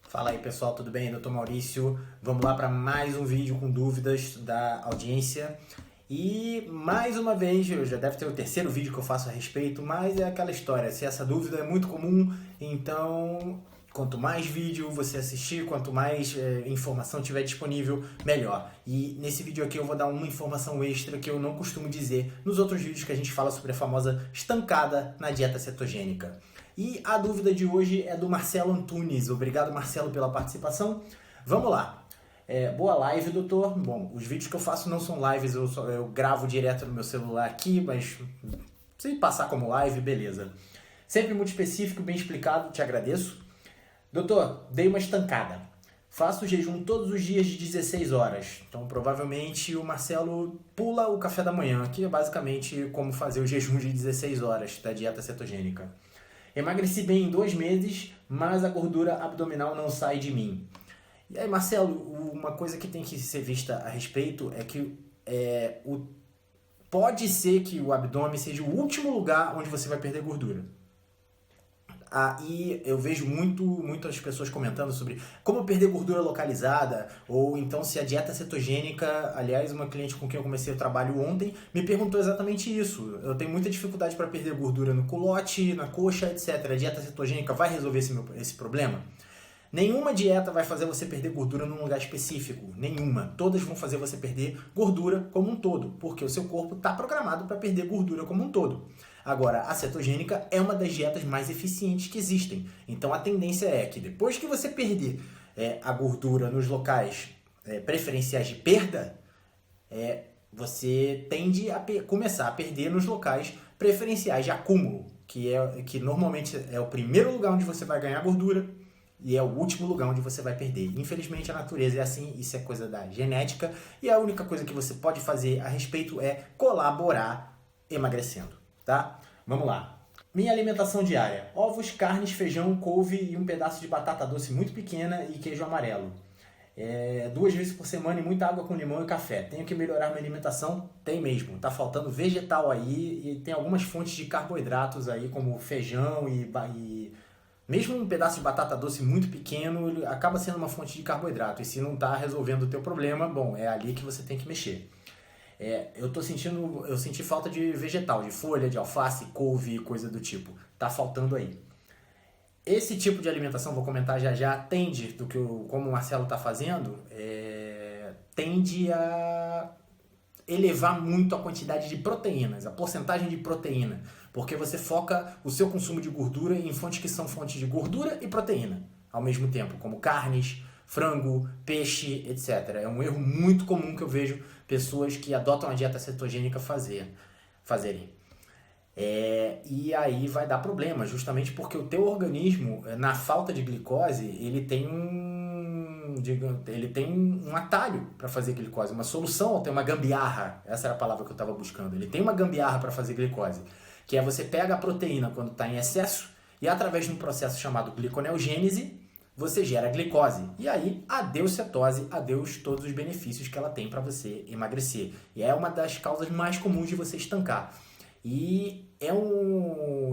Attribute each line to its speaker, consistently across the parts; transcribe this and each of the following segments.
Speaker 1: Fala aí pessoal, tudo bem? Dr. Maurício. Vamos lá para mais um vídeo com dúvidas da audiência. E mais uma vez, já deve ter o terceiro vídeo que eu faço a respeito, mas é aquela história, se essa dúvida é muito comum, então quanto mais vídeo você assistir, quanto mais informação tiver disponível, melhor. E nesse vídeo aqui eu vou dar uma informação extra que eu não costumo dizer nos outros vídeos que a gente fala sobre a famosa estancada na dieta cetogênica. E a dúvida de hoje é do Marcelo Antunes. Obrigado, Marcelo, pela participação. Vamos lá. Boa live, doutor. Bom, os vídeos que eu faço não são lives, eu gravo direto no meu celular aqui, mas se passar como live, beleza. Sempre muito específico, bem explicado, te agradeço. Doutor, dei uma estancada. Faço jejum todos os dias de 16 horas. Então, provavelmente, o Marcelo pula o café da manhã, que é basicamente como fazer o jejum de 16 horas da dieta cetogênica. Emagreci bem em 2 meses, mas a gordura abdominal não sai de mim. E aí, Marcelo, uma coisa que tem que ser vista a respeito é que pode ser que o abdômen seja o último lugar onde você vai perder gordura. E eu vejo muitas pessoas comentando sobre como perder gordura localizada, ou então se a dieta cetogênica. Aliás, uma cliente com quem eu comecei o trabalho ontem me perguntou exatamente isso. Eu tenho muita dificuldade para perder gordura no culote, na coxa, etc. A dieta cetogênica vai resolver esse problema? Nenhuma dieta vai fazer você perder gordura num lugar específico, nenhuma. Todas vão fazer você perder gordura como um todo, porque o seu corpo está programado para perder gordura como um todo. Agora, a cetogênica é uma das dietas mais eficientes que existem. Então a tendência é que depois que você perder a gordura nos locais preferenciais de perda, você tende a começar a perder nos locais preferenciais de acúmulo, que normalmente é o primeiro lugar onde você vai ganhar gordura, e é o último lugar onde você vai perder. Infelizmente a natureza é assim, isso é coisa da genética, e a única coisa que você pode fazer a respeito é colaborar emagrecendo, tá? Vamos lá. Minha alimentação diária: ovos, carnes, feijão, couve e um pedaço de batata doce muito pequena e queijo amarelo. 2 vezes por semana e muita água com limão e café. Tenho que melhorar minha alimentação? Tem mesmo. Tá faltando vegetal aí e tem algumas fontes de carboidratos aí, como feijão e mesmo um pedaço de batata doce muito pequeno, ele acaba sendo uma fonte de carboidrato. E se não está resolvendo o teu problema, bom, é ali que você tem que mexer. Eu senti falta de vegetal, de folha, de alface, couve, coisa do tipo. Tá faltando aí. Esse tipo de alimentação, vou comentar já, tende, como o Marcelo está fazendo, tende a elevar muito a quantidade de proteínas, a porcentagem de proteína, porque você foca o seu consumo de gordura em fontes que são fontes de gordura e proteína ao mesmo tempo, como carnes, frango, peixe, etc. É um erro muito comum que eu vejo pessoas que adotam a dieta cetogênica fazerem. E aí vai dar problema, justamente porque o teu organismo, na falta de glicose, ele tem um atalho para fazer glicose, uma solução, tem uma gambiarra, essa era a palavra que eu estava buscando. Ele tem uma gambiarra para fazer glicose, que é você pega a proteína quando está em excesso e através de um processo chamado gliconeogênese, você gera glicose. E aí, adeus cetose, adeus todos os benefícios que ela tem para você emagrecer. E é uma das causas mais comuns de você estancar. E é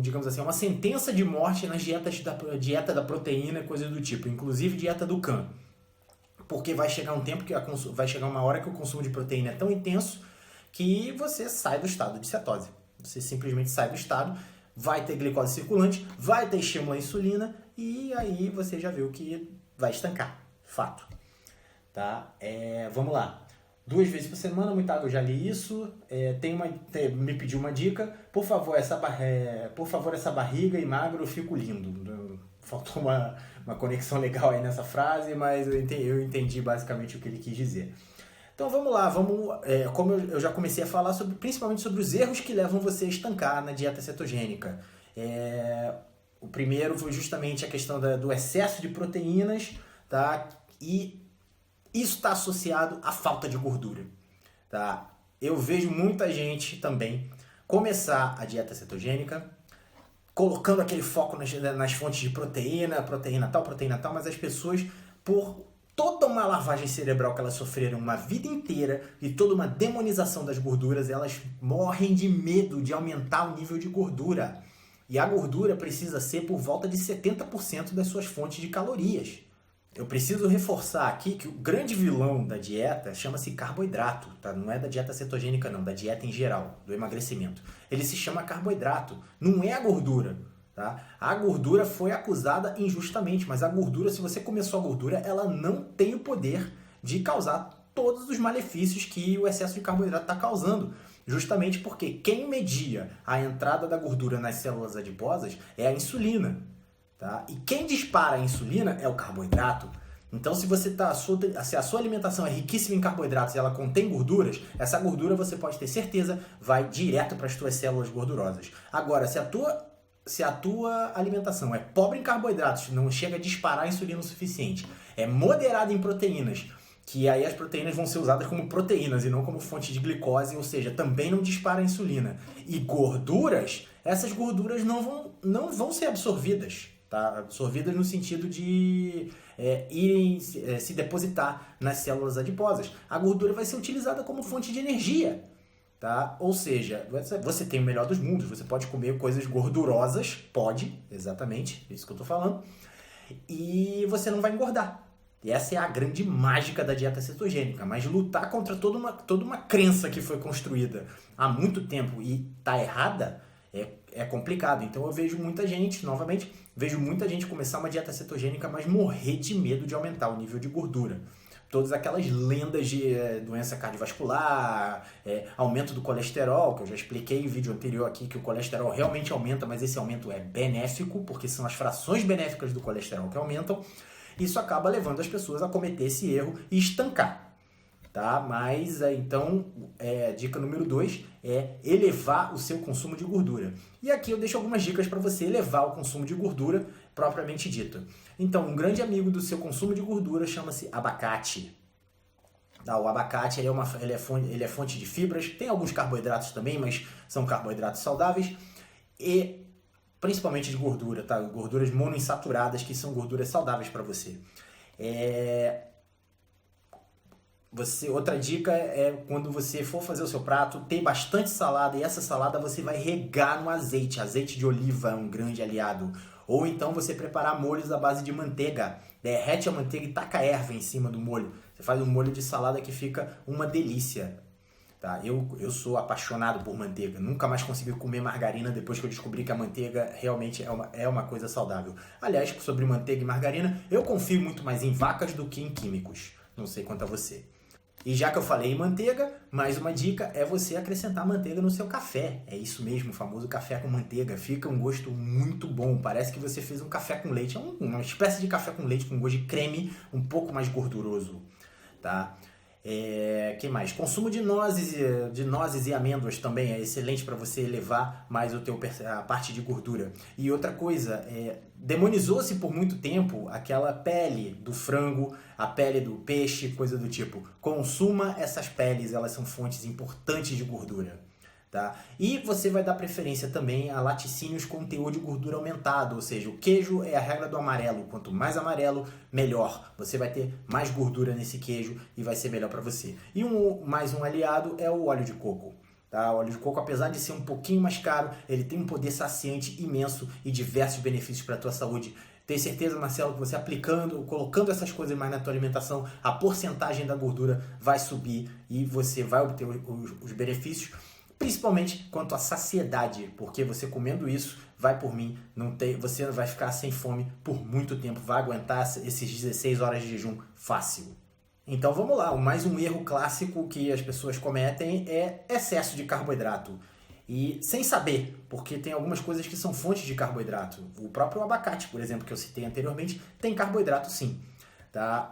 Speaker 1: digamos assim, uma sentença de morte nas dieta da proteína, coisa do tipo, inclusive dieta do CAN. Porque vai chegar um tempo vai chegar uma hora que o consumo de proteína é tão intenso que você sai do estado de cetose. Você simplesmente sai do estado, vai ter glicose circulante, vai ter estímulo à insulina e aí você já viu que vai estancar. Fato. Tá? Vamos lá. 2 vezes por semana, muita água, eu já li isso. Me pediu uma dica. Por favor, essa barriga e magro, eu fico lindo. Faltou uma conexão legal aí nessa frase, mas eu entendi basicamente o que ele quis dizer. Então vamos lá, como eu já comecei a falar principalmente sobre os erros que levam você a estancar na dieta cetogênica. O primeiro foi justamente a questão do excesso de proteínas, tá? E isso está associado à falta de gordura, tá? Eu vejo muita gente também começar a dieta cetogênica colocando aquele foco nas fontes de proteína tal, mas as pessoas, por toda uma lavagem cerebral que elas sofreram uma vida inteira e toda uma demonização das gorduras, elas morrem de medo de aumentar o nível de gordura. E a gordura precisa ser por volta de 70% das suas fontes de calorias. Eu preciso reforçar aqui que o grande vilão da dieta chama-se carboidrato, tá? Não é da dieta cetogênica não, da dieta em geral, do emagrecimento. Ele se chama carboidrato, não é a gordura, tá? A gordura foi acusada injustamente, mas a gordura, se você começou a gordura, ela não tem o poder de causar todos os malefícios que o excesso de carboidrato está causando. Justamente porque quem media a entrada da gordura nas células adiposas é a insulina. Tá? E quem dispara a insulina é o carboidrato. Então, se a sua alimentação é riquíssima em carboidratos e ela contém gorduras, essa gordura você pode ter certeza vai direto para as tuas células gordurosas. Agora, se a tua alimentação é pobre em carboidratos, não chega a disparar a insulina o suficiente, é moderada em proteínas, que aí as proteínas vão ser usadas como proteínas e não como fonte de glicose, ou seja, também não dispara a insulina. E gorduras, essas gorduras não vão ser absorvidas. Tá? Absorvidas no sentido de se depositar nas células adiposas. A gordura vai ser utilizada como fonte de energia. Tá? Ou seja, você tem o melhor dos mundos. Você pode comer coisas gordurosas, pode, exatamente, isso que eu estou falando, e você não vai engordar. E essa é a grande mágica da dieta cetogênica. Mas lutar contra toda uma crença que foi construída há muito tempo e está errada é complicado. Então eu vejo muita gente, novamente, começar uma dieta cetogênica, mas morrer de medo de aumentar o nível de gordura. Todas aquelas lendas de doença cardiovascular, aumento do colesterol, que eu já expliquei em vídeo anterior aqui, que o colesterol realmente aumenta, mas esse aumento é benéfico, porque são as frações benéficas do colesterol que aumentam. Isso acaba levando as pessoas a cometer esse erro e estancar. Tá? Mas, então, dica número 2 é elevar o seu consumo de gordura. E aqui eu deixo algumas dicas para você elevar o consumo de gordura propriamente dito. Então, um grande amigo do seu consumo de gordura chama-se abacate. Tá? O abacate ele é fonte de fibras, tem alguns carboidratos também, mas são carboidratos saudáveis e principalmente de gordura, tá? Gorduras monoinsaturadas, que são gorduras saudáveis para você. Outra dica é quando você for fazer o seu prato, ter bastante salada e essa salada você vai regar no azeite. Azeite de oliva é um grande aliado. Ou então você preparar molhos à base de manteiga. Derrete a manteiga e taca erva em cima do molho. Você faz um molho de salada que fica uma delícia. Tá? Eu sou apaixonado por manteiga. Nunca mais consegui comer margarina depois que eu descobri que a manteiga realmente é uma coisa saudável. Aliás, sobre manteiga e margarina, eu confio muito mais em vacas do que em químicos. Não sei quanto a você. E já que eu falei em manteiga, mais uma dica é você acrescentar manteiga no seu café. É isso mesmo, o famoso café com manteiga. Fica um gosto muito bom. Parece que você fez um café com leite. É uma espécie de café com leite com gosto de creme, um pouco mais gorduroso. Tá? Que mais? Consumo de nozes e amêndoas também é excelente para você elevar mais a parte de gordura. E outra coisa, demonizou-se por muito tempo aquela pele do frango, a pele do peixe, coisa do tipo. Consuma essas peles, elas são fontes importantes de gordura. Tá? E você vai dar preferência também a laticínios com teor de gordura aumentado, ou seja, o queijo é a regra do amarelo, quanto mais amarelo, melhor. Você vai ter mais gordura nesse queijo e vai ser melhor para você. E mais um aliado é o óleo de coco. Tá? O óleo de coco, apesar de ser um pouquinho mais caro, ele tem um poder saciante imenso e diversos benefícios para a tua saúde. Tenho certeza, Marcelo, que você colocando essas coisas mais na tua alimentação, a porcentagem da gordura vai subir e você vai obter os benefícios. Principalmente quanto à saciedade, porque você comendo isso, vai por mim, você vai ficar sem fome por muito tempo, vai aguentar esses 16 horas de jejum fácil. Então vamos lá, mais um erro clássico que as pessoas cometem é excesso de carboidrato. E sem saber, porque tem algumas coisas que são fontes de carboidrato. O próprio abacate, por exemplo, que eu citei anteriormente, tem carboidrato sim. Tá?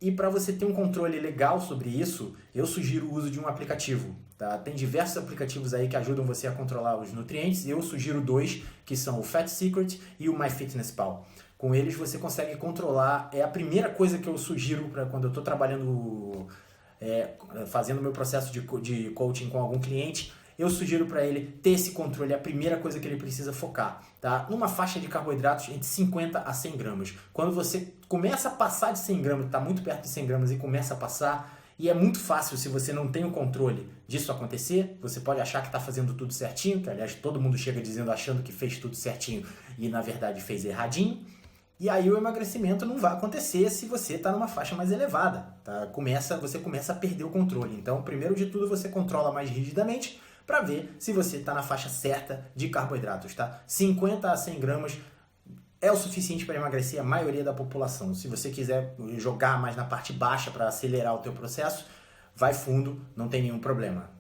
Speaker 1: E para você ter um controle legal sobre isso, eu sugiro o uso de um aplicativo. Tá? Tem diversos aplicativos aí que ajudam você a controlar os nutrientes. Eu sugiro 2, que são o Fat Secret e o MyFitnessPal. Com eles você consegue controlar. É a primeira coisa que eu sugiro para quando eu estou trabalhando, fazendo meu processo de coaching com algum cliente. Eu sugiro para ele ter esse controle, é a primeira coisa que ele precisa focar, tá? Numa faixa de carboidratos entre 50 a 100 gramas. Quando você começa a passar de 100 gramas, está muito perto de 100 gramas e começa a passar, e é muito fácil, se você não tem o controle disso acontecer, você pode achar que está fazendo tudo certinho, que aliás todo mundo chega achando que fez tudo certinho e na verdade fez erradinho, E aí o emagrecimento não vai acontecer se você está numa faixa mais elevada, tá? Você começa a perder o controle. Então, primeiro de tudo, você controla mais rigidamente para ver se você está na faixa certa de carboidratos, tá? 50 a 100 gramas é o suficiente para emagrecer a maioria da população. Se você quiser jogar mais na parte baixa para acelerar o teu processo, vai fundo, não tem nenhum problema.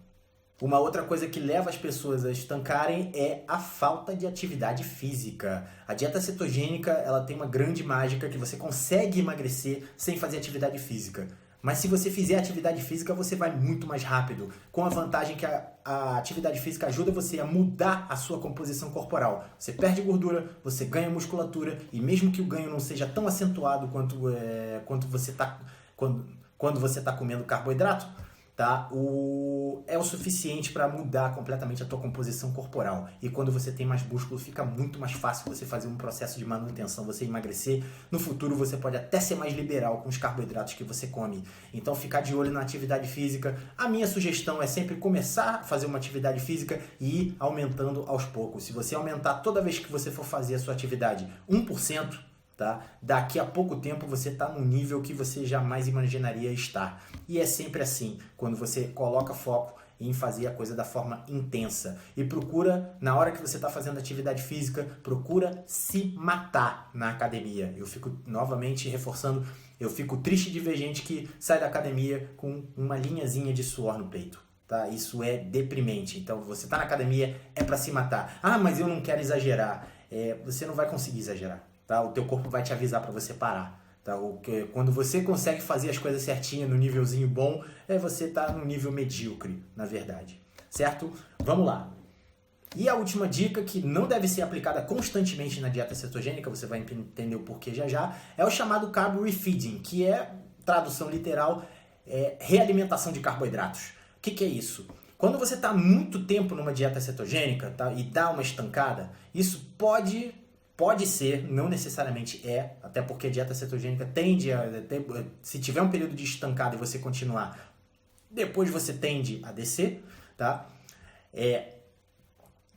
Speaker 1: Uma outra coisa que leva as pessoas a estancarem é a falta de atividade física. A dieta cetogênica, ela tem uma grande mágica que você consegue emagrecer sem fazer atividade física. Mas se você fizer atividade física, você vai muito mais rápido, com a vantagem que a atividade física ajuda você a mudar a sua composição corporal. Você perde gordura, você ganha musculatura, e mesmo que o ganho não seja tão acentuado quando você está comendo carboidrato, tá? É o suficiente para mudar completamente a tua composição corporal. E quando você tem mais músculo, fica muito mais fácil você fazer um processo de manutenção, você emagrecer. No futuro, você pode até ser mais liberal com os carboidratos que você come. Então, ficar de olho na atividade física. A minha sugestão é sempre começar a fazer uma atividade física e ir aumentando aos poucos. Se você aumentar toda vez que você for fazer a sua atividade 1%, tá? Daqui a pouco tempo você está num nível que você jamais imaginaria estar. E é sempre assim, quando você coloca foco em fazer a coisa da forma intensa. E procura, na hora que você está fazendo atividade física, procura se matar na academia. Eu fico novamente reforçando, eu fico triste de ver gente que sai da academia com uma linhazinha de suor no peito. Tá? Isso é deprimente. Então você está na academia, é para se matar. Ah, mas eu não quero exagerar. Você não vai conseguir exagerar. Tá? O teu corpo vai te avisar para você parar. Tá? Quando você consegue fazer as coisas certinhas no nívelzinho bom, você tá no nível medíocre, na verdade. Certo? Vamos lá. E a última dica, que não deve ser aplicada constantemente na dieta cetogênica, você vai entender o porquê já, é o chamado carb refeeding, que é, tradução literal, realimentação de carboidratos. O que é isso? Quando você está muito tempo numa dieta cetogênica, tá, e dá uma estancada, isso pode ser, não necessariamente até porque a dieta cetogênica tende a, se tiver um período de estancado e você continuar, depois você tende a descer, tá?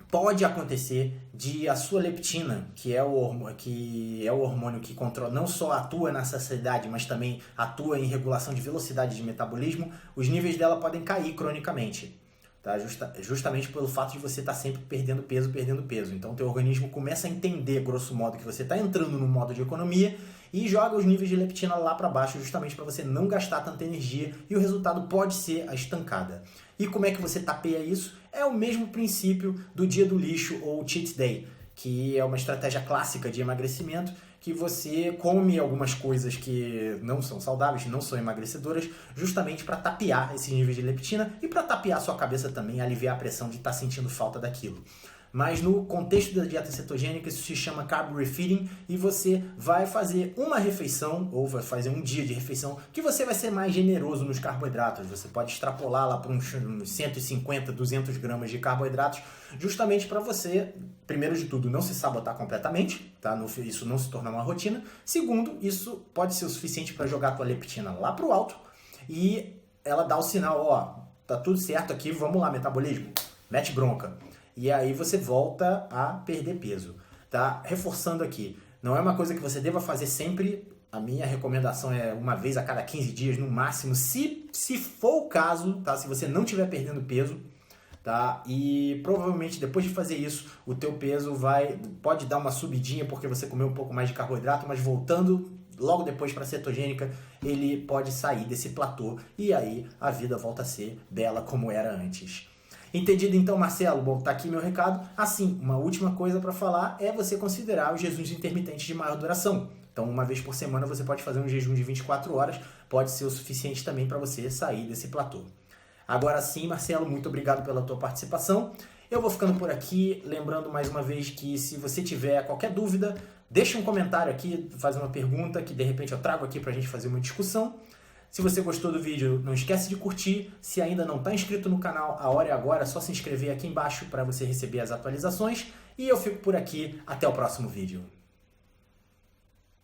Speaker 1: Pode acontecer de a sua leptina, que é o hormônio que controla, não só atua na saciedade, mas também atua em regulação de velocidade de metabolismo, os níveis dela podem cair cronicamente. Tá? Justamente pelo fato de você estar sempre perdendo peso. Então, o teu organismo começa a entender, grosso modo, que você está entrando no modo de economia e joga os níveis de leptina lá para baixo, justamente para você não gastar tanta energia, e o resultado pode ser a estancada. E como é que você tapeia isso? É o mesmo princípio do dia do lixo ou cheat day, que é uma estratégia clássica de emagrecimento, que você come algumas coisas que não são saudáveis, não são emagrecedoras, justamente para tapear esses níveis de leptina e para tapear a sua cabeça também, aliviar a pressão de estar sentindo falta daquilo. Mas no contexto da dieta cetogênica, isso se chama carb refeeding, e você vai fazer uma refeição, ou vai fazer um dia de refeição, que você vai ser mais generoso nos carboidratos. Você pode extrapolar lá para uns 150, 200 gramas de carboidratos, justamente para você, primeiro de tudo, não se sabotar completamente, tá? Isso não se tornar uma rotina. Segundo, isso pode ser o suficiente para jogar a tua leptina lá para o alto, e ela dá o sinal, ó, tá tudo certo aqui, vamos lá, metabolismo, mete bronca. E aí você volta a perder peso, tá? Reforçando aqui, não é uma coisa que você deva fazer sempre. A minha recomendação é uma vez a cada 15 dias no máximo, se for o caso, tá? Se você não estiver perdendo peso, tá? E provavelmente depois de fazer isso, o teu peso pode dar uma subidinha porque você comeu um pouco mais de carboidrato, mas voltando logo depois para a cetogênica, ele pode sair desse platô e aí a vida volta a ser bela como era antes. Entendido então, Marcelo? Bom, tá aqui meu recado. Assim, uma última coisa para falar é você considerar os jejuns intermitentes de maior duração. Então, uma vez por semana você pode fazer um jejum de 24 horas, pode ser o suficiente também para você sair desse platô. Agora sim, Marcelo, muito obrigado pela tua participação. Eu vou ficando por aqui, lembrando mais uma vez que se você tiver qualquer dúvida, deixa um comentário aqui, faz uma pergunta que de repente eu trago aqui para a gente fazer uma discussão. Se você gostou do vídeo, não esquece de curtir. Se ainda não está inscrito no canal, a hora é agora, é só se inscrever aqui embaixo para você receber as atualizações. E eu fico por aqui, até o próximo vídeo.